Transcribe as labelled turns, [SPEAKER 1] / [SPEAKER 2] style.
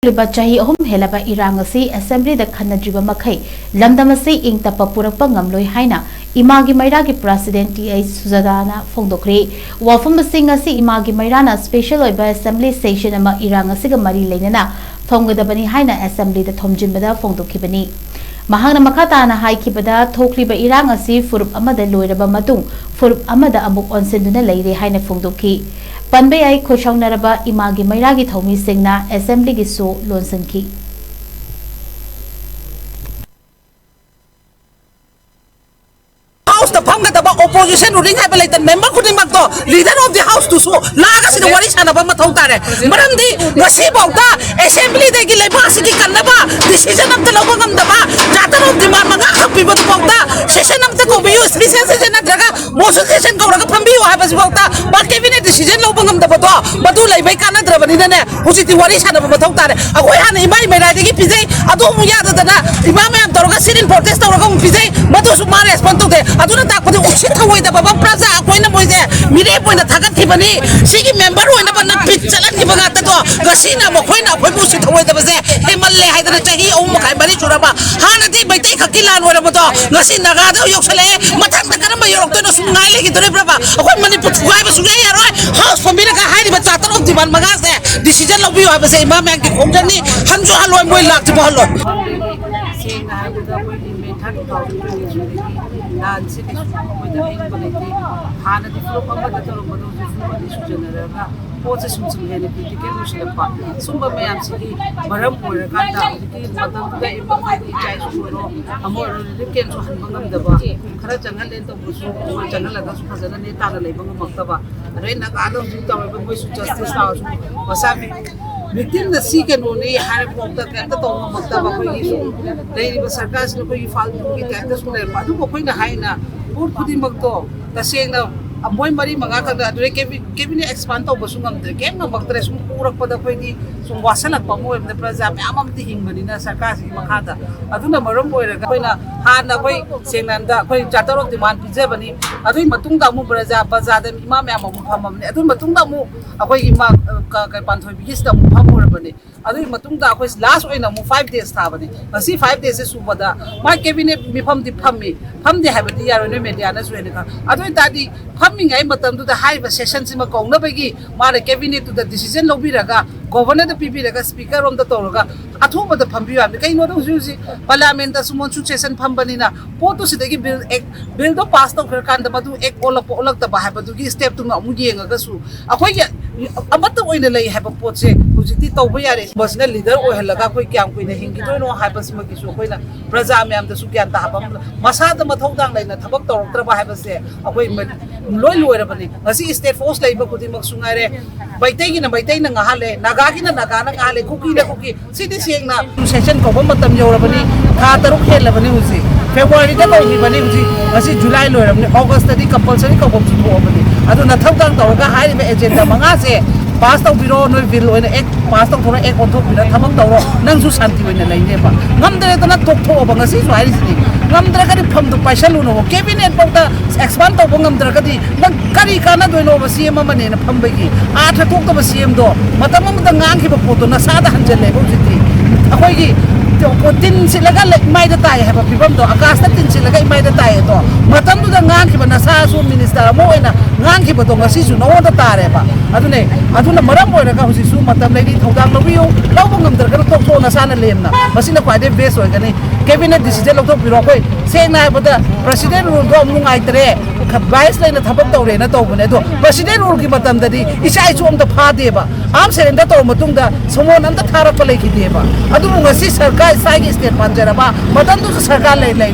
[SPEAKER 1] Thokliba Chahi Henlaba Erang Ashi Assembly the Khannadriba Makhei Lamdam Ashi Eng TAPPA PURAKPA ngamloi HAINA IMAGI MEIRA ki President TH.SUJATA PHONGDOKKHRE Wafam Masing Ashi IMAGI MEIRA na Special Oiba Assembly Session ama Erang Ashi ga mari leinana phonggadabani HAINA Assembly da thomjinbada phongdokkibani Mahangna makata na haikibada Thokliba Erang Ashi furup amada loiraba matung furup amada amuk onsenduna leire HAINA phongdokki Panbe ay Khoshongnaraba IMAGI MEIRA ki thomi singna Assembly ki so lonsanki
[SPEAKER 2] House the opposition ruling have elected member could leader of the house to so Lagas in the Warish and Abamatotare. Marandi, Nasibota, Assembly de Gilebasiki Kanaba, decision of the Lobam Daba, Jatan of the Mamaga, people to Bota, session of the Kobu, special session of Draga, most session Pambio have as Bota, but given a decision Lobam the Bota, Batula, Bakana Drabanina, who's the Warish and Abamatotare, Awayan, Imai, Medagi Pize, Adomuya, Imam and Doroga sitting protest or Pize, Matusumari, Spontote, Aduna Tapu, Shitaway, the Baba Plaza, Aquina Boy there, Mirepo in the Takatibani, Sigi member who in the pizza and Kibanato, Gasina, Moquina, Pushit away the Bazaar, Hemale, Hydratahi, Omokai, Barituraba, Hanati, by take a killer, whatever, Gasina, Yoksale, Matanga, Yorokano, Sunai, the Ribrava, when Manipur, house for Milaka, Heidi, but Tata of the Magaze, decision of you have a say, Mamma, Hongani, Hanjo, Halo, and Will Lock to Bolo. Within the second only, had a the Cantatoma Maktaba, Lady Sarkas, you fall to get at the school, Paduka Haina, Put Pudimakto, the saying of a boy Marie Magaka, giving expand of Basungam, the game of Baktres, PURAKPA, some Wasana Pamo, and the President, Amam the Hingmanina, Sarkasi, Makata, Aduna Marumbo, Hana way, Senanda, Chatter of the Man Pizabani, Adun Matunga Mubraza, Bazad, and Imam Amam, Adun Matunga, away Imam Panto, Vista Pamurabani. Adun Matunga was last in 5 days. I see 5 days is Subada. My cabinet become the Pummy, Pum the habit, the Aronimedianas Renica. Adun Tadi, Pumming I matum to the high sessions in Macong, Nabagi, Mara cabinet to the decision Lobiraga, Governor the PP, Speaker on the Toroga, Atoma the Pampia, the kind of using Parliament, the Sumon Suches and Pambanina, Potos they build a past of her Kandabatu, egg all of the Bahaba step to Namudi and Agasu. A matter when the lay have a pot say, who's it over was the leader or Helagako Camp with a Hingi, no hypersmoky Suquina, Brazamiam, the Sukan Tabam, Masada Matodan, and the Tabak or have a say, away Loy, a sea state force labor put him by taking a Hale, Nagakina, Nagana, Hale, cookie, city saying now, session for Bomatam Yorabani, Kataruk Helabanuzi, February, I see July, August, the compulsory couple to Bobani. I don't know how to high agenda Mangase, passed out below no will and egg, passed out for an egg on top with a Tamako, Nansu Santi in the Laineva. Namdre not talk to Bangasis, why is it? Namdragadi from the Pashaluno, cabinet of the expand of Bungam Dragadi, the Karikana doing over CM Mamma in a Pumbagi, after talk of a CM door, Matamam the Nanki Poto, Nasada Hanjale, Ahogi. Tin silaga like may datay have a people to Agasta tin silaga may datay to matam to the nganki ba nasa su minister mo na nganki ba to ngasisu no da tare ba aduna maram mo na ka husisu matam lady thodang lobiyo lawbang ngamdar ka to na sana lemna masina kwade base hoy gani cabinet decision lo to biro koi se na ba da president rule do mu ngai tre vice line thabak to re na to bune do president rule ki matam dadi isai chu am da pha de ba am serenda to matung da somon am da thara pa lai ki de ba adu ngasi sarkar Sagi state Manjaraba, Matandu Sarkar Lane,